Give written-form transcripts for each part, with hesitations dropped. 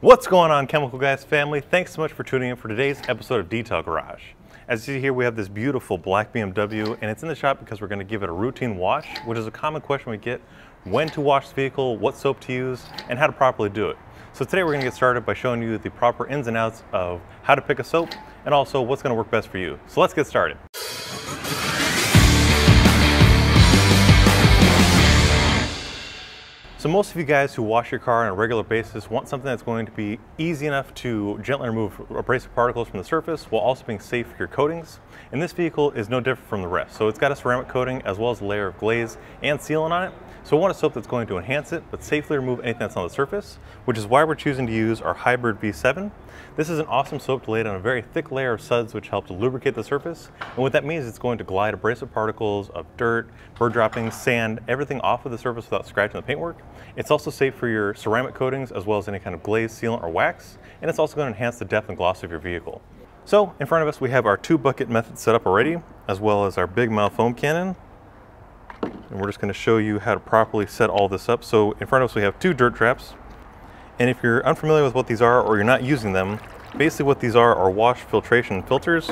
What's going on, Chemical Guys family? Thanks so much for tuning in for today's episode of Detail Garage. As you see here, we have this beautiful black BMW, and it's in the shop because we're going to give it a routine wash, which is a common question we get: when to wash the vehicle, what soap to use, and how to properly do it. So today we're going to get started by showing you the proper ins and outs of how to pick a soap, and also what's going to work best for you. So let's get started. So most of you guys who wash your car on a regular basis want something that's going to be easy enough to gently remove abrasive particles from the surface while also being safe for your coatings. And this vehicle is no different from the rest. So it's got a ceramic coating as well as a layer of glaze and sealant on it. So we want a soap that's going to enhance it but safely remove anything that's on the surface, which is why we're choosing to use our Hybrid V7. This is an awesome soap to lay down a very thick layer of suds which help to lubricate the surface. And what that means is it's going to glide abrasive particles of dirt, bird droppings, sand, everything off of the surface without scratching the paintwork. It's also safe for your ceramic coatings as well as any kind of glaze, sealant, or wax. And it's also going to enhance the depth and gloss of your vehicle. So in front of us we have our 2-bucket method set up already, as well as our big mouth foam cannon. And we're just going to show you how to properly set all this up. So in front of us we have 2 dirt traps. And if you're unfamiliar with what these are or you're not using them, basically what these are wash filtration filters.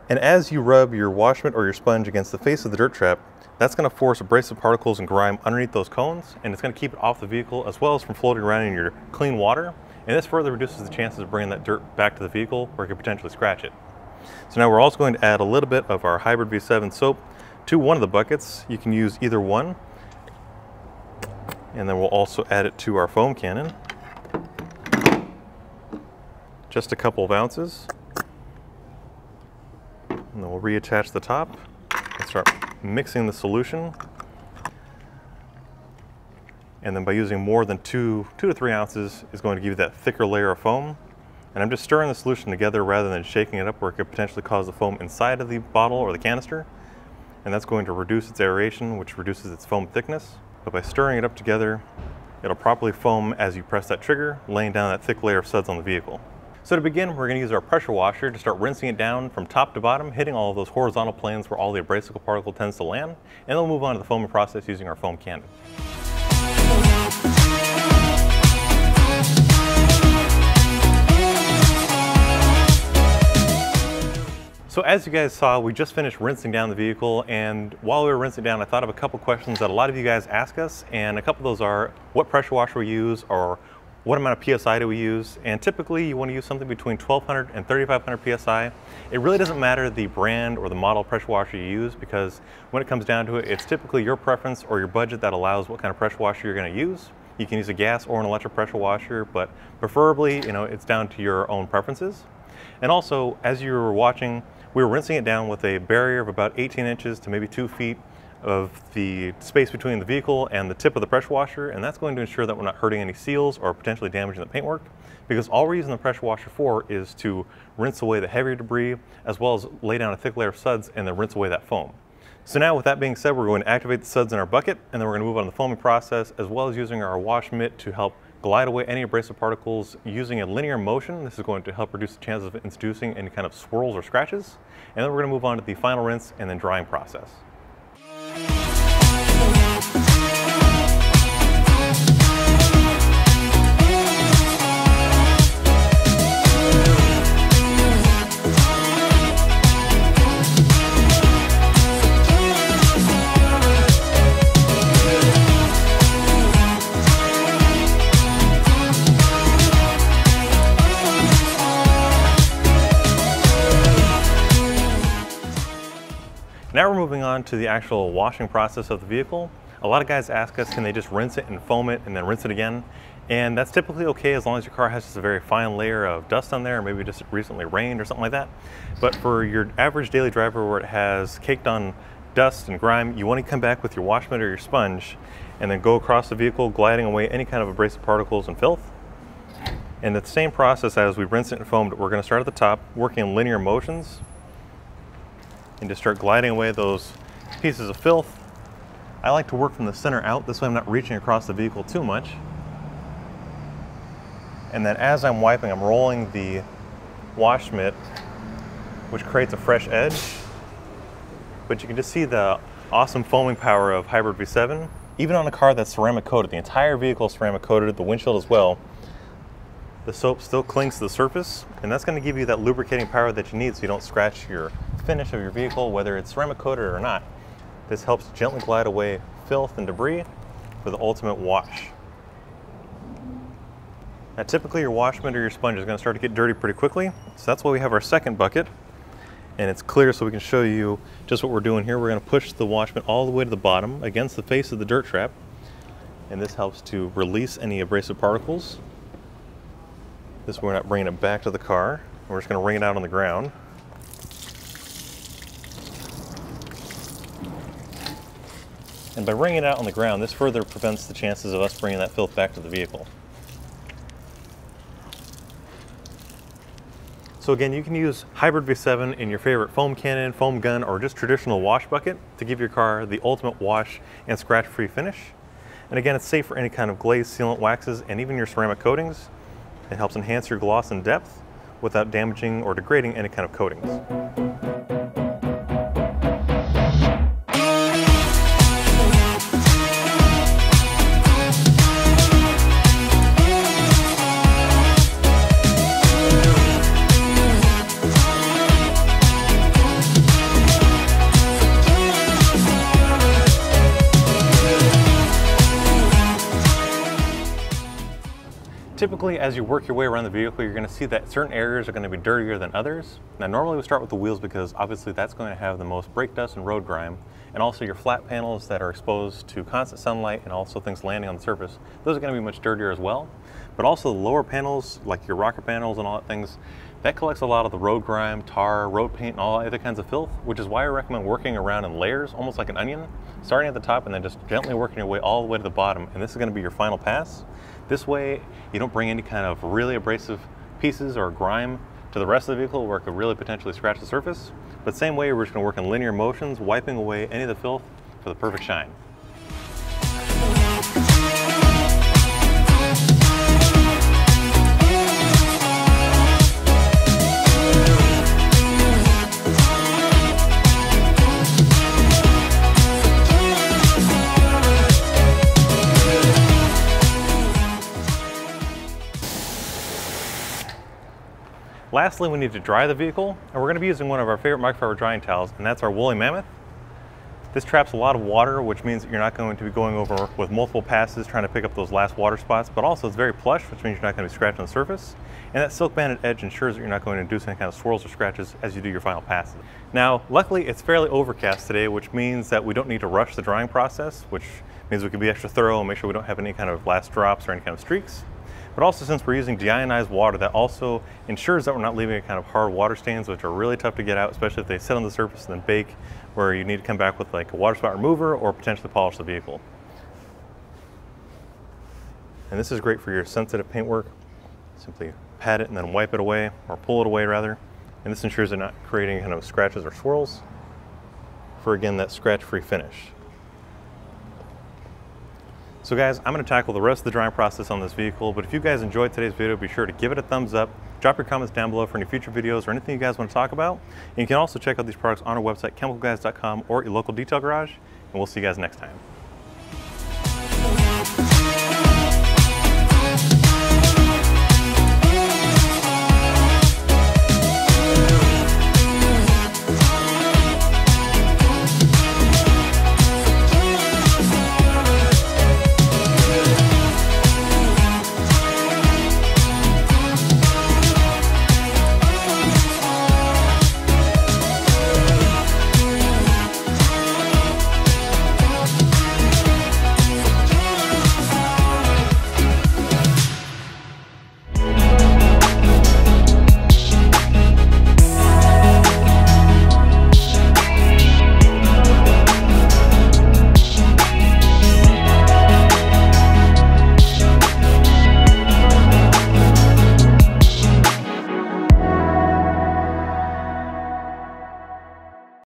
And as you rub your wash mitt or your sponge against the face of the dirt trap, that's going to force abrasive particles and grime underneath those cones, and it's going to keep it off the vehicle as well as from floating around in your clean water. And this further reduces the chances of bringing that dirt back to the vehicle where it could potentially scratch it. So now we're also going to add a little bit of our Hybrid V7 soap to one of the buckets. You can use either one. And then we'll also add it to our foam cannon. Just a couple of ounces. And then we'll reattach the top and start mixing the solution. And then by using more than 2 to 3 ounces is going to give you that thicker layer of foam. And I'm just stirring the solution together rather than shaking it up where it could potentially cause the foam inside of the bottle or the canister. And that's going to reduce its aeration, which reduces its foam thickness. But by stirring it up together, it'll properly foam as you press that trigger, laying down that thick layer of suds on the vehicle. So to begin, we're going to use our pressure washer to start rinsing it down from top to bottom, hitting all of those horizontal planes where all the abrasive particle tends to land, and then we'll move on to the foaming process using our foam cannon. So as you guys saw, we just finished rinsing down the vehicle, and while we were rinsing down, I thought of a couple questions that a lot of you guys ask us, and a couple of those are what pressure washer we use, or what amount of PSI do we use. And typically you want to use something between 1200 and 3500 PSI. It really doesn't matter the brand or the model pressure washer you use, because when it comes down to it, it's typically your preference or your budget that allows what kind of pressure washer you're going to use. You can use a gas or an electric pressure washer, but preferably, it's down to your own preferences. And also, as you were watching, we were rinsing it down with a barrier of about 18 inches to maybe 2 feet of the space between the vehicle and the tip of the pressure washer, and that's going to ensure that we're not hurting any seals or potentially damaging the paintwork, because all we're using the pressure washer for is to rinse away the heavier debris as well as lay down a thick layer of suds and then rinse away that foam. So now with that being said, we're going to activate the suds in our bucket, and then we're going to move on to the foaming process as well as using our wash mitt to help glide away any abrasive particles using a linear motion. This is going to help reduce the chances of introducing any kind of swirls or scratches. And then we're going to move on to the final rinse and then drying process. Now we're moving on to the actual washing process of the vehicle. A lot of guys ask us, can they just rinse it and foam it and then rinse it again? And that's typically okay as long as your car has just a very fine layer of dust on there, or maybe just recently rained or something like that. But for your average daily driver where it has caked on dust and grime, you want to come back with your wash mitt or your sponge and then go across the vehicle, gliding away any kind of abrasive particles and filth. And the same process as we rinse it and foamed, we're going to start at the top, working in linear motions, and just start gliding away those pieces of filth. I like to work from the center out, this way I'm not reaching across the vehicle too much. And then as I'm wiping, I'm rolling the wash mitt, which creates a fresh edge. But you can just see the awesome foaming power of Hybrid V7. Even on a car that's ceramic coated, the entire vehicle is ceramic coated, the windshield as well. the soap still clings to the surface, and that's going to give you that lubricating power that you need so you don't scratch your finish of your vehicle, whether it's ceramic coated or not. This helps gently glide away filth and debris for the ultimate wash. Now typically your wash mitt or your sponge is going to start to get dirty pretty quickly, so that's why we have our second bucket, and it's clear so we can show you just what we're doing here. We're going to push the wash mitt all the way to the bottom against the face of the dirt trap, and this helps to release any abrasive particles. This way we're not bringing it back to the car. We're just going to wring it out on the ground. And by wringing it out on the ground, this further prevents the chances of us bringing that filth back to the vehicle. So again, you can use Hybrid V7 in your favorite foam cannon, foam gun, or just traditional wash bucket to give your car the ultimate wash and scratch-free finish. And again, it's safe for any kind of glaze, sealant, waxes, and even your ceramic coatings. It helps enhance your gloss and depth without damaging or degrading any kind of coatings. Typically, as you work your way around the vehicle, you're going to see that certain areas are going to be dirtier than others. Now, normally we start with the wheels because obviously that's going to have the most brake dust and road grime, and also your flat panels that are exposed to constant sunlight and also things landing on the surface. Those are going to be much dirtier as well. But also the lower panels, like your rocker panels and all that things, that collects a lot of the road grime, tar, road paint, and all other kinds of filth, which is why I recommend working around in layers, almost like an onion, starting at the top and then just gently working your way all the way to the bottom. And this is going to be your final pass. This way, you don't bring any kind of really abrasive pieces or grime to the rest of the vehicle where it could really potentially scratch the surface. But same way, we're just going to work in linear motions, wiping away any of the filth for the perfect shine. Lastly, we need to dry the vehicle, and we're going to be using one of our favorite microfiber drying towels, and that's our Woolly Mammoth. This traps a lot of water, which means that you're not going to be going over with multiple passes trying to pick up those last water spots, but also it's very plush, which means you're not going to be scratching the surface. And that silk banded edge ensures that you're not going to induce any kind of swirls or scratches as you do your final passes. Now, luckily it's fairly overcast today, which means that we don't need to rush the drying process, which means we can be extra thorough and make sure we don't have any kind of last drops or any kind of streaks. But also, since we're using deionized water, that also ensures that we're not leaving any kind of hard water stains, which are really tough to get out, especially if they sit on the surface and then bake, where you need to come back with like a water spot remover or potentially polish the vehicle. And this is great for your sensitive paintwork. Simply pat it and then wipe it away, or pull it away rather. And this ensures they're not creating any kind of scratches or swirls for, again, that scratch-free finish. So guys, I'm going to tackle the rest of the drying process on this vehicle, but if you guys enjoyed today's video, be sure to give it a thumbs up, drop your comments down below for any future videos or anything you guys want to talk about. And you can also check out these products on our website, chemicalguys.com, or your local detail garage, and we'll see you guys next time.